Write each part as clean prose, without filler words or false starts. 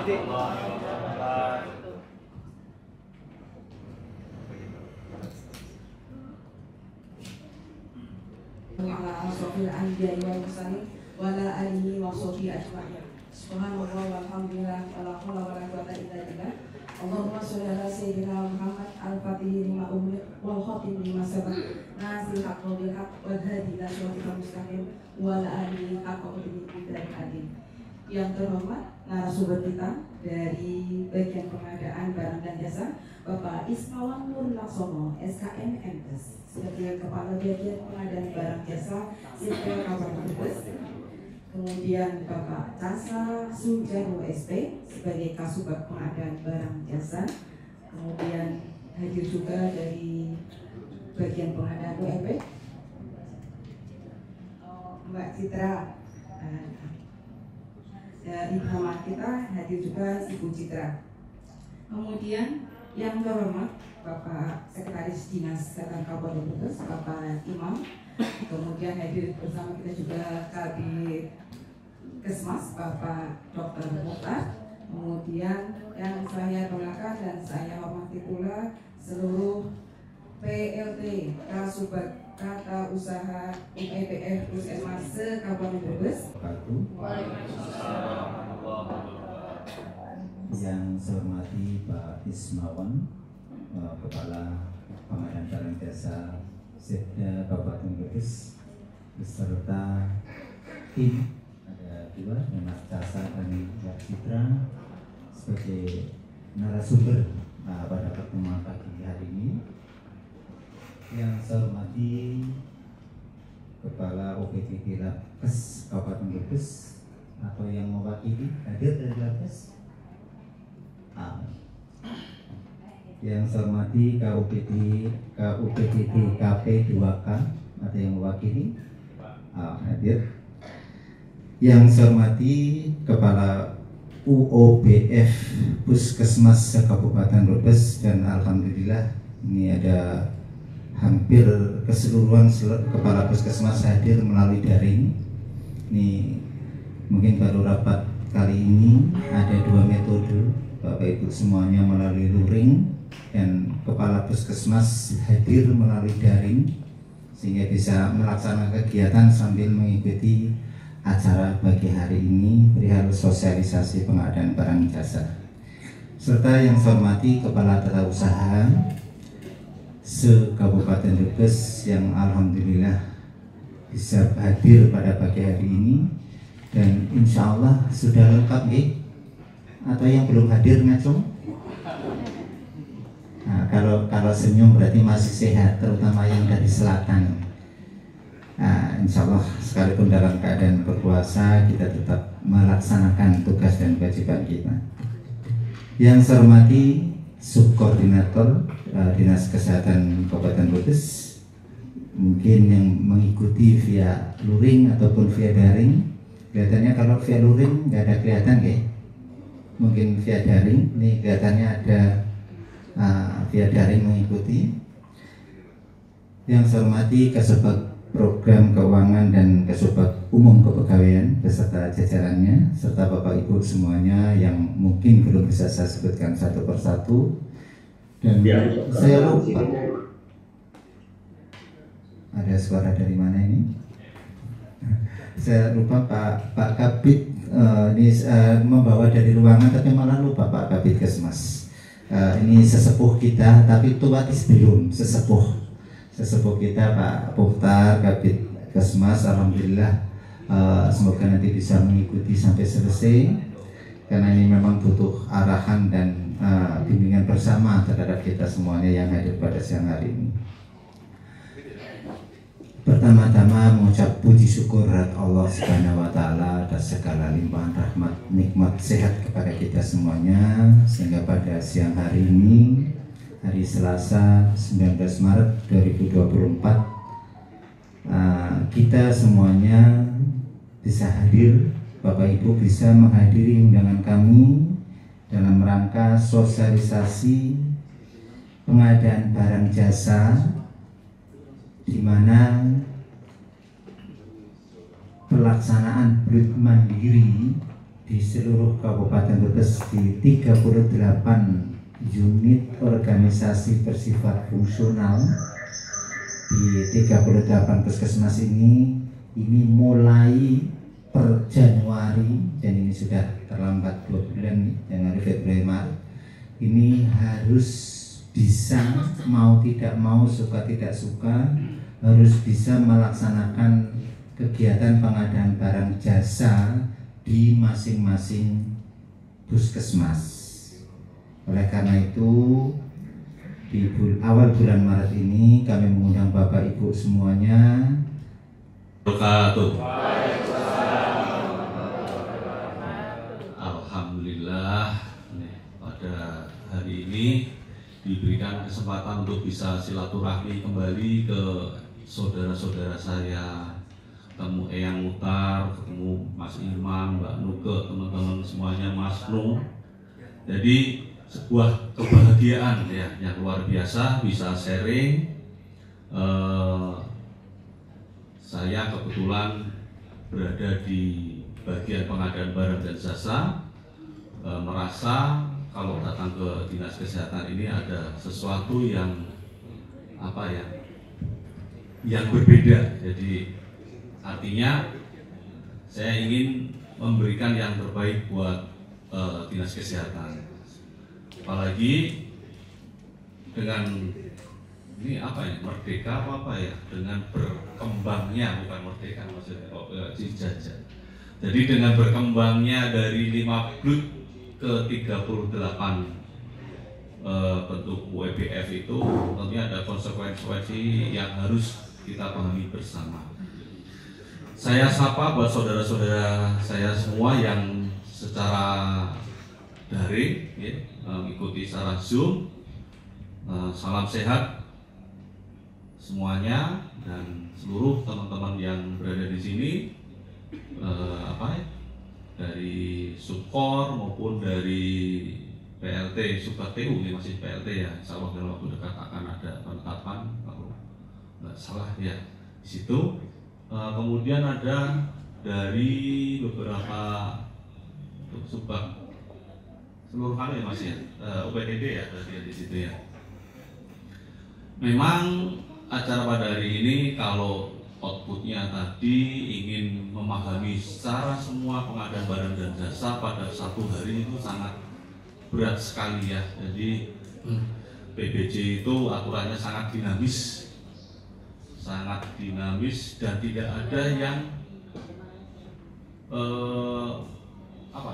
Ala asrofil anbiya'i wal mursalin wa ala alihi wa sahbihi ajma'in. Subhanallah walhamdulillah wala haula wala quwwata illa billah. Allahumma sholli ala sayyidina Muhammad al-Fatih lima ughliq wal khatim lima sabaq nasil haqqo bil haqq wal hadi ila siratal mustaqim wa ala alihi haqqa qadrihi dan adil. Yang terhormat narasumber kita dari bagian pengadaan barang dan jasa, Bapak Ismawan Nur Laksono, SKM MTes, sebagai Kepala Bagian Pengadaan Barang Jasa Sipil Kabupaten Brebes. Kemudian Bapak Casa Sujarwo SP sebagai Kasubag Pengadaan Barang Jasa. Kemudian hadir juga dari bagian pengadaan UMP, Mbak Citra. Dari kamar kita hadir juga Ibu Citra. Kemudian yang terhormat Bapak Sekretaris Dinas Kesehatan Kabupaten Brebes, Bapak Imam. Kemudian hadir bersama kita juga Kabid Kesmas, Bapak Dr. Mukhtar. Kemudian yang saya banggakan dan saya hormati pula seluruh PLT Kasubag Tata Usaha UEPF Puskesmas se-Kabupaten Brebes. Yang saya hormati Pak Ismawan, Kepala Pengadaan Barang Jasa Setda Kabupaten Brebes, beserta tim, ada dua, Mas Casa dan Mbak Citra sebagai narasumber pada pertemuan pagi hari ini. Yang saya hormati Kepala OPTT Labkes Kabupaten Brebes atau yang mewakili hadir dari Labkes. Yang saya hormati KUPTT KP 2K atau yang mewakili hadir. Yang saya hormati Kepala UOBF Puskesmas Kabupaten Brebes, dan alhamdulillah ini ada hampir keseluruhan kepala puskesmas hadir melalui daring. Ini mungkin baru rapat kali ini, ada dua metode, Bapak Ibu semuanya melalui luring dan kepala puskesmas hadir melalui daring, sehingga bisa melaksanakan kegiatan sambil mengikuti acara pagi hari ini perihal sosialisasi pengadaan barang jasa. Serta yang saya hormati Kepala Tata Usaha se-Kabupaten Brebes yang alhamdulillah bisa hadir pada pagi hari ini, dan insya Allah sudah lengkap ya? Atau yang belum hadir ngacung? Nah, kalau senyum berarti masih sehat, terutama yang dari selatan. Nah, insya Allah sekalipun dalam keadaan berpuasa kita tetap melaksanakan tugas dan kewajiban kita. Yang saya hormati Subkoordinator Dinas Kesehatan Kabupaten Brebes, mungkin yang mengikuti via luring ataupun via daring. Kelihatannya kalau via luring nggak ada kelihatan ya, mungkin via daring. Ini kelihatannya ada via daring mengikuti. Yang saya hormati Kasubag Program Keuangan dan Kasubag Umum Kepegawaian beserta jajarannya, serta Bapak Ibu semuanya yang mungkin belum bisa saya sebutkan satu persatu. Dan saya lupa, ada suara dari mana ini? Saya lupa Pak Kabid ini membawa dari ruangan, tapi malah lupa Pak Kabid Kesmas. Ini sesepuh kita, tapi tuatis belum sesepuh kita Pak Mukhtar Kabid Kesmas. Alhamdulillah, semoga nanti bisa mengikuti sampai selesai, karena ini memang butuh arahan dan bimbingan bersama terhadap kita semuanya yang hadir pada siang hari ini. Pertama-tama mengucap puji syukur Allah Subhanahu wa Ta'ala atas segala limpahan rahmat, nikmat, sehat kepada kita semuanya, sehingga pada siang hari ini, hari Selasa 19 Maret 2024, kita semuanya bisa hadir, Bapak Ibu bisa menghadiri undangan kami dalam rangka sosialisasi pengadaan barang jasa, di mana pelaksanaan Blut Mandiri di seluruh Kabupaten Brebes di 38 unit organisasi bersifat fungsional di 38 puskesmas ini mulai per Januari, dan ini sudah terlambat 2 bulan, Januari, Februari, Maret, ini harus bisa, mau tidak mau, suka tidak suka, harus bisa melaksanakan kegiatan pengadaan barang jasa di masing-masing puskesmas. Oleh karena itu, di awal bulan Maret ini kami mengundang Bapak Ibu semuanya. Alhamdulillah, pada hari ini diberikan kesempatan untuk bisa silaturahmi kembali ke saudara-saudara saya, ketemu Eyang Mutar, ketemu Mas Imam, Mbak Nuke, teman-teman semuanya, Mas Nu. Jadi sebuah kebahagiaan ya yang luar biasa bisa sharing. Saya kebetulan berada di bagian pengadaan barang dan jasa, merasa kalau datang ke dinas kesehatan ini ada sesuatu yang yang berbeda. Jadi artinya saya ingin memberikan yang terbaik buat dinas kesehatan. Apalagi dengan ini merdeka dengan berkembangnya, bukan merdeka maksudnya, dijajah. Jadi dengan berkembangnya dari 5 BLUT ke 38 bentuk WBF itu tentunya ada konsekuensi yang harus kita pahami bersama. Saya sapa buat saudara-saudara saya semua yang secara daring mengikuti secara Zoom. Salam sehat semuanya dan seluruh teman-teman yang berada di sini, dari Subkor maupun dari PLT Subkatu, ini masih PLT ya. Insya Allah dalam waktu dekat akan ada penetapan kalau nggak salah ya di situ. Kemudian ada dari beberapa Subak seluruh kali ya Mas ya, UPTD ya tadi di situ ya. Memang acara pada hari ini kalau outputnya tadi ingin memahami secara semua pengadaan barang dan jasa pada satu hari itu sangat berat sekali ya. Jadi PBJ itu aturannya sangat dinamis dan tidak ada yang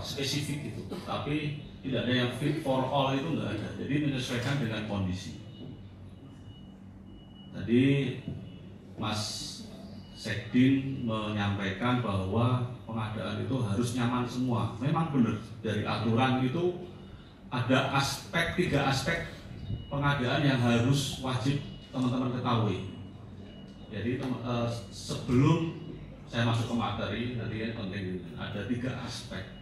spesifik itu, tapi tidak ada yang fit for all, itu nggak ada. Jadi menyesuaikan dengan kondisi. Tadi Mas Sekdin menyampaikan bahwa pengadaan itu harus nyaman semua. Memang benar, dari aturan itu ada 3 aspek pengadaan yang harus wajib teman-teman ketahui. Jadi sebelum saya masuk ke materi, nanti yang penting ada 3 aspek.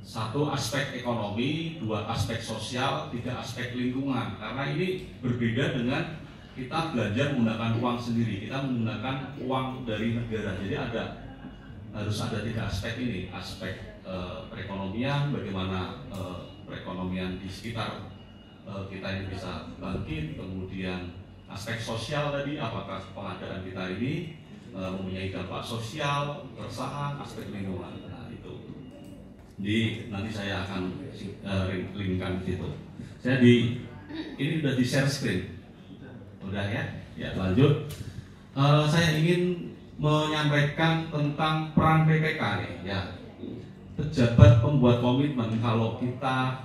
1 aspek ekonomi, 2 aspek sosial, 3 aspek lingkungan. Karena ini berbeda dengan kita belanja menggunakan uang sendiri, kita menggunakan uang dari negara. Jadi harus ada 3 aspek ini. Aspek perekonomian, bagaimana perekonomian di sekitar kita ini bisa bangkit. Kemudian aspek sosial tadi, apakah pengadaan kita ini mempunyai dampak sosial, keresahan, aspek lingkungan. Nah itu. Nanti saya akan linkkan di situ. Ini udah di share screen, udah ya? Ya lanjut. Saya ingin menyampaikan tentang peran PPK nih, ya. Pejabat pembuat komitmen, kalau kita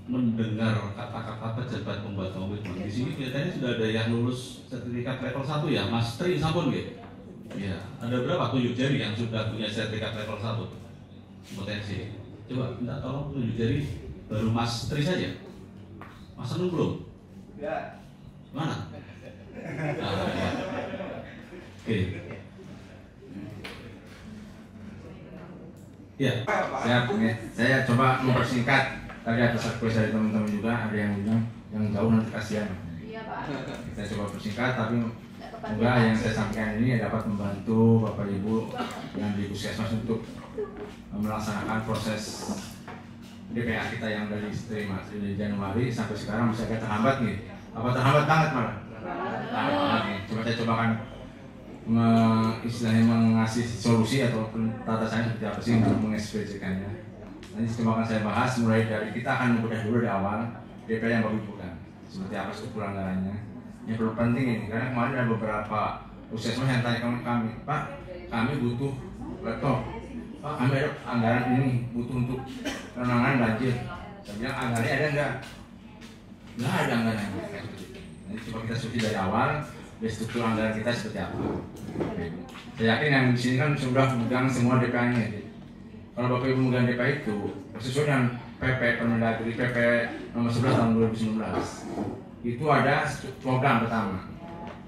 mendengar kata-kata pejabat pembuat komitmen, di sini kelihatannya sudah ada yang lulus sertifikat level 1 ya, Mas Tri sampun gitu. Ya, ada berapa tunjuk jari yang sudah punya sertifikat level 1? Potensi. Coba minta tolong tunjuk jari, baru Mas Tri saja. Mas Anu belum? Ya. Mana? Ya. Oke. Ya. Siap. Saya coba mempersingkat. Tadi ada request dari teman-teman juga, ada yang bilang yang jauh nanti kasihan. Iya Pak. Kita coba persingkat, tapi Semoga yang saya sampaikan ini dapat membantu Bapak Ibu yang di Puskesmas untuk melaksanakan proses DPA kita yang dari Januari sampai sekarang bisa agak terhambat nih. Apa terhambat banget malah? Terhambat banget nih. Coba saya cobakan istilahnya mengasih solusi ataupun tata cara seperti apa sih untuk mengekspresikannya. Nanti coba akan saya bahas mulai dari kita akan membedah dulu di awal DPA yang baru bukan seperti apa struktur anggarannya. Yang perlu penting ini karena kemarin ada beberapa puskesmas yang tanya kami, Pak, kami butuh laptop, Pak, kami ada anggaran ini butuh untuk penanganan banjir. Saya bilang anggarannya ada enggak? Nggak ada anggaran. Nanti coba kita diskusi dari awal. Struktur anggaran kita seperti apa? Saya yakin yang di sini kan sudah memegang semua DPA-nya. Kalau Bapak Ibu memegang DPA itu sesuai dengan PP Permendagri PP nomor 11 tahun 2019 itu ada program pertama.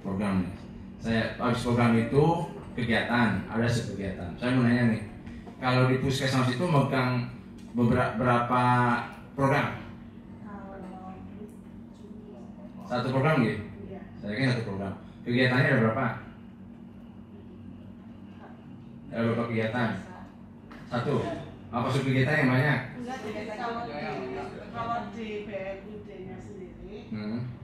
Program saya habis program itu kegiatan, ada kegiatan. Saya mau nanya nih, kalau di Puskesmas itu memegang berapa program? Satu program gitu? Saya yakin satu program. Kegiatannya ada berapa? Ada berapa kegiatan? Satu. Apa sub kegiatan yang banyak? Kalau di BMUD-nya sendiri,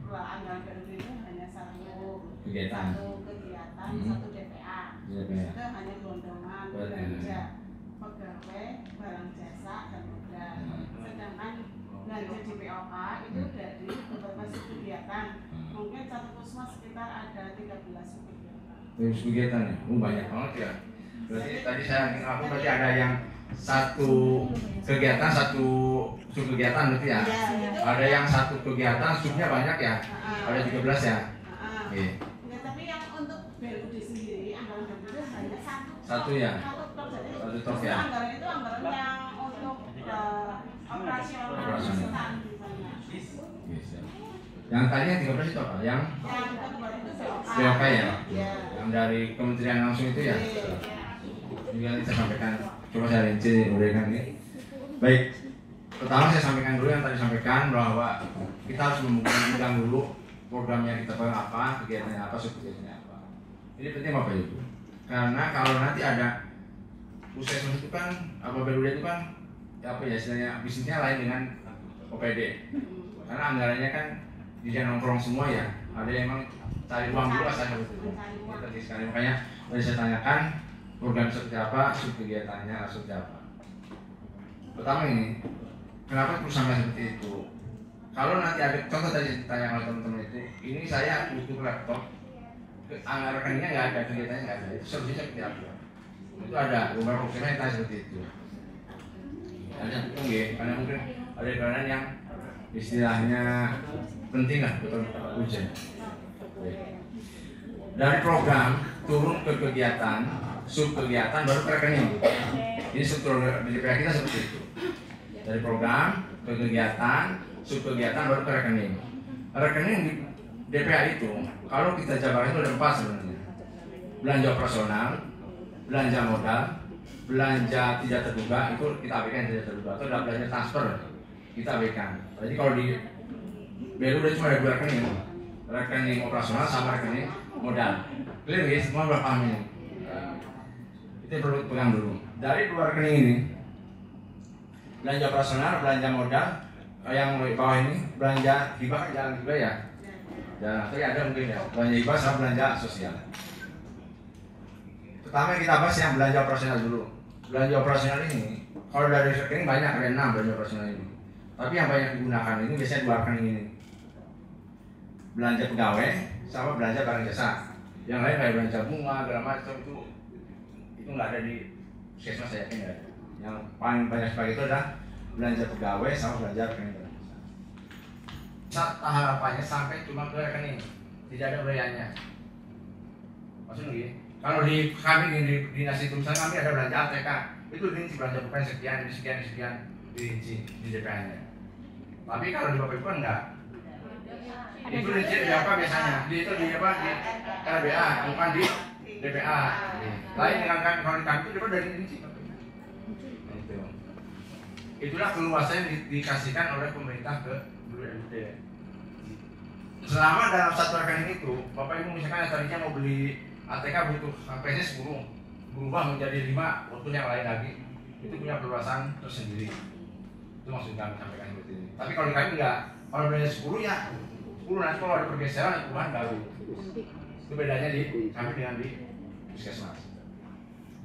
anggaran BMUD itu hanya satu kegiatan, satu DPA. Itu hanya gondongan, belanja pegawai, barang jasa, dan modal. Sedangkan belanja di POK itu dari beberapa sub kegiatan. Mungkin satu puskesmas sekitar ada 13 sub kegiatan. Kegiatan ya? Banyak banget ya. Berarti tadi aku berarti ada yang satu kegiatan, satu sub kegiatan berarti ya? Ada yang satu kegiatan, subnya banyak ya? Ada 13 ya? Oke. Ya, tapi yang untuk BUD sendiri, anggaran BUD hanya satu. Satu ya? Satu top ya? Anggaran itu anggaran yang untuk operasional perusahaan misalnya. Yang tadi yang 13 itu apa? Yang kedua itu BOK ya? Yang dari kementerian langsung itu ya? Ini nanti saya sampaikan, coba saya rinci uraikan ini. Baik, pertama saya sampaikan dulu yang tadi sampaikan bahwa kita harus memegang dulu programnya kita pegang apa, kegiatannya apa, subkegiatannya apa. Ini penting Bapak Ibu. Karena kalau nanti ada puskesmas itu kan, apa BUD itu kan, apa ya istilahnya bisnisnya lain dengan OPD. Karena anggarannya kan tidak nongkrong semua ya. Ada yang memang cari uang dulu asalnya betul. Penting sekali. Makanya tadi saya tanyakan program seperti apa, subkegiatannya seperti apa. Pertama ini, kenapa perusahaan seperti itu? Kalau nanti ada contoh tadi ditanya oleh teman-teman itu, ini saya butuh laptop, anggaran rekeningnya nggak ada, kegiatannya nggak ada. Itu solusinya seperti apa? Itu ada beberapa perusahaan yang tanya seperti itu. Ada mungkin ya, karena mungkin ada anggaran yang istilahnya penting lah betul ujian. Dari program turun ke kegiatan, sub kegiatan baru ke rekening. Ini struktur DPA kita seperti itu. Dari program ke kegiatan, sub kegiatan baru ke rekening. Rekening di DPA itu kalau kita jabarkan itu ada 4 sebenarnya. Belanja operasional, belanja modal, belanja tidak terduga itu kita abaikan tidak terduga atau ada belanja transfer kita abaikan. Jadi kalau di BLU udah cuma ada 2 rekening, rekening operasional sama rekening modal. Clear ya, semua udah paham ini. Itu yang perlu pegang dulu. Dari 2 rekening ini, belanja operasional, belanja modal, yang bawah ini belanja hibah kan jalan juga ya. Jalan, tapi ada mungkin ya. Belanja hibah sama belanja sosial. Pertama kita bahas yang belanja operasional dulu. Belanja operasional ini, kalau dari rekening banyak, ada 6 belanja operasional ini. Tapi yang banyak digunakan ini biasanya 2 rekening ini. Belanja pegawai sama belanja barang jasa. Yang lain kayak belanja bunga, segala macam itu nggak ada di puskesmas, saya yakin nggak ada. Yang paling banyak sebagai itu adalah belanja pegawai sama belanja rekening barang jasa. Harapannya sampai cuma ke rekening, tidak ada uraiannya. Maksudnya gini, kalau di kami di dinas itu misalnya kami ada belanja ATK, itu dirinci belanja bukan sekian dirinci di DPA-nya. Tapi kalau di Bapak Ibu kan enggak. Itu dirinci di apa biasanya? Di apa di LBA, bukan di DPA. Lain dengan kami kalau di kami itu dari dirinci. Itulah keluasan yang dikasihkan oleh pemerintah ke BUD. selama dalam satu rekening itu, Bapak Ibu misalkan tadinya mau beli ATK butuh PC 10, berubah menjadi 5 untuk yang lain lagi, itu punya perluasan tersendiri. Itu maksud kami sampaikan seperti ini. Tapi kalau di kami enggak, kalau belanja 10 ya 10, nanti kalau ada pergeseran perubahan baru. Itu bedanya di kami dengan di puskesmas.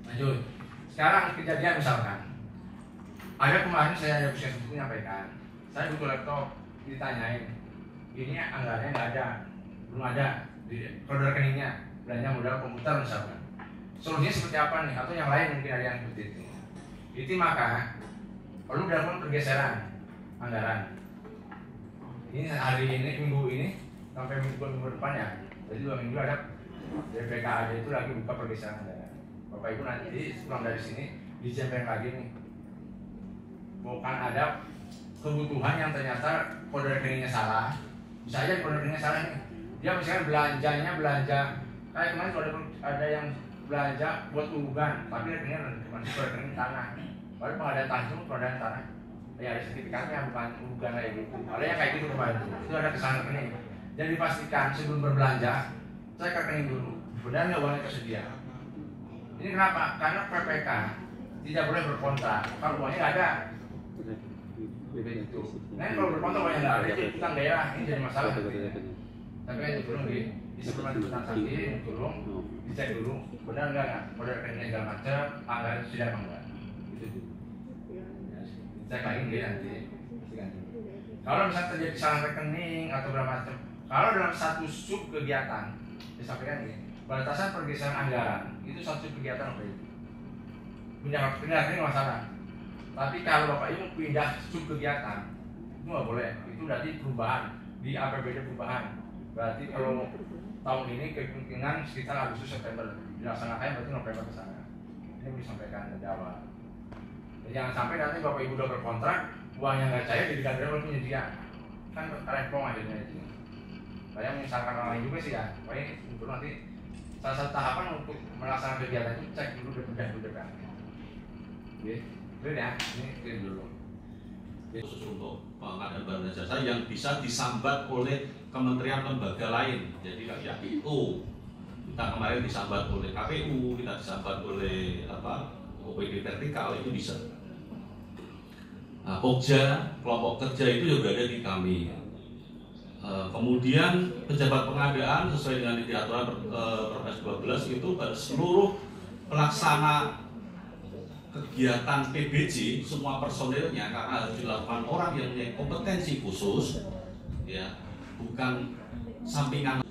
Lanjut. Sekarang kejadian misalkan ada kemarin saya ada puskesmas itu menyampaikan, saya butuh laptop, ditanyain, ini anggarannya nggak ada, belum ada di kode rekeningnya, belanja modal komputer misalkan. Solusinya seperti apa nih? Atau yang lain mungkin ada yang seperti itu. Itu maka perlu dilakukan pergeseran anggaran. Ini hari ini, minggu ini sampai minggu depan ya. Jadi 2 minggu ada DPKAD itu lagi buka pergeseran anggaran. Bapak Ibu nanti pulang dari sini dicempeng lagi nih. Bukan ada kebutuhan yang ternyata kode rekeningnya salah. Bisa aja kode rekeningnya salah nih. Dia misalnya belanjanya belanja kayak kemarin kalau ada yang belanja buat urugan, tapi rekeningnya masih rekening tanah. Kalau pengadaan tanah itu pengadaan tanah. Ya ada sertifikatnya, bukan urugan kayak gitu. Ada yang kayak gitu kemarin. Itu ada kesalahan rekening. Dan dipastikan sebelum berbelanja, cek rekening dulu. Benar nggak uangnya tersedia? Ini kenapa? Karena PPK tidak boleh berkontrak kalau uangnya nggak ada. Itu. Nah kalau berkontrak uangnya nggak ada, itu utang daerah. Ini jadi masalah. Tapi kan itu belum sebelum transaksi, tolong dicek dulu. Benar nggak? Kode rekeningnya segala macam, anggaran sudah apa enggak? Itu. Cek lagi nanti. Kalau misalnya terjadi kesalahan rekening atau berapa macam, kalau dalam satu sub kegiatan, disampaikan ini, batasan pergeseran anggaran itu satu kegiatan apa itu? Pindah rekening masalah. Tapi kalau Bapak Ibu pindah sub kegiatan, itu nggak boleh. Itu berarti perubahan di APBD perubahan. Berarti kalau tahun ini kemungkinan sekitar Agustus September dilaksanakan, berarti November ke sana. Ini disampaikan dari awal. Jangan sampai nanti Bapak Ibu udah berkontrak, uangnya nggak cair jadi ganti oleh penyedia, kan rempong akhirnya itu. Saya menyesalkan orang lain juga sih ya. Pokoknya untuk nanti salah satu tahapan untuk melaksanakan kegiatan itu cek dulu dulu kan. Oke, clear ya. Ini clear dulu. Khusus untuk pengadaan barang dan jasa yang bisa disambat oleh kementerian lembaga lain. Jadi kayak itu kita kemarin disambat oleh KPU, kita disambat oleh OPD vertikal, itu bisa. Nah, Pokja, kelompok kerja itu juga ada di kami. Kemudian pejabat pengadaan sesuai dengan aturan Perpres 12 itu pada seluruh pelaksana kegiatan PBJ semua personilnya, karena harus dilakukan orang yang punya kompetensi khusus, ya, bukan sampingan.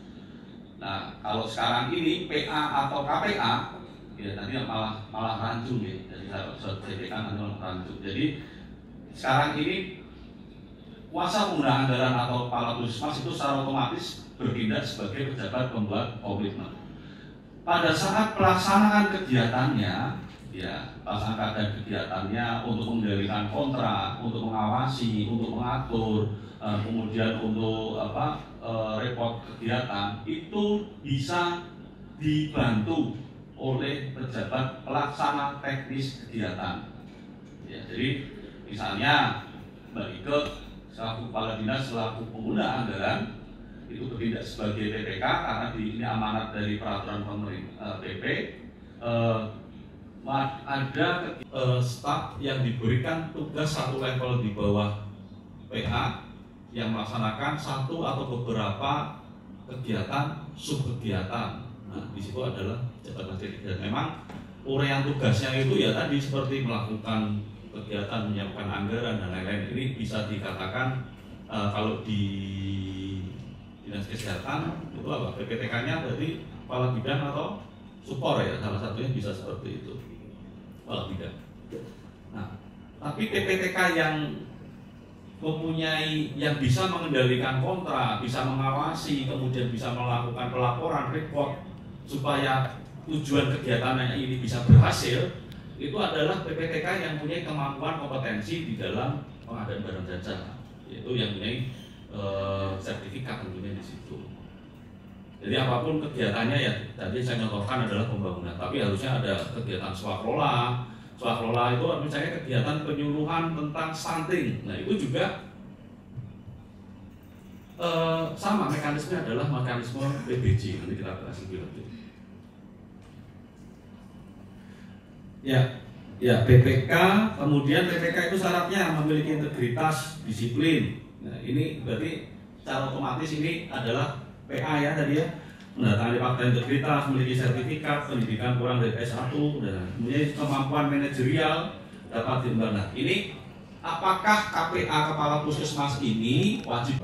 Nah, kalau sekarang ini PA atau KPA, ya nanti malah rancu ya, jadi harus sertifikat atau rancu. Jadi sekarang ini kuasa penggunaan anggaran atau kepala puskesmas itu secara otomatis bertindak sebagai pejabat pembuat komitmen. Pada saat pelaksanaan kegiatannya, ya pelaksanaan kegiatannya untuk mengendalikan kontrak, untuk mengawasi, untuk mengatur, kemudian untuk report kegiatan itu bisa dibantu oleh pejabat pelaksana teknis kegiatan. Ya, jadi misalnya Mbak Ike selaku kepala dinas, selaku pengguna anggaran itu bertindak sebagai PPK karena ini amanat dari peraturan pemerintah PP. Ada staf yang diberikan tugas satu level di bawah PA yang melaksanakan satu atau beberapa kegiatan subkegiatan. Nah, di situ adalah jabatan dan memang uraian tugasnya itu ya tadi seperti melakukan kegiatan, menyiapkan anggaran dan lain-lain. Ini bisa dikatakan kalau di dinas kesehatan itu apa? PPTK-nya berarti kepala bidang atau supor ya, salah satunya bisa seperti itu, kepala bidang. Nah, tapi PPTK yang mempunyai, yang bisa mengendalikan kontrak, bisa mengawasi, kemudian bisa melakukan pelaporan, report supaya tujuan kegiatannya ini bisa berhasil, itu adalah PPTK yang punya kemampuan kompetensi di dalam pengadaan barang jasa, yaitu yang punya sertifikat tentunya di situ. Jadi apapun kegiatannya ya, tadi saya contohkan adalah pembangunan, tapi harusnya ada kegiatan swakelola. Swakelola itu misalnya kegiatan penyuluhan tentang stunting. Nah itu juga sama mekanisme adalah mekanisme PBJ, nanti kita bahas lebih lanjut. Ya PPK, kemudian PPK itu syaratnya memiliki integritas, disiplin. Nah ini berarti secara otomatis ini adalah PA ya tadi ya, mendatangani fakta integritas, memiliki sertifikat, pendidikan kurang dari S1, dan mempunyai kemampuan manajerial dapat diemban. Nah ini apakah KPA Kepala Puskesmas ini wajib?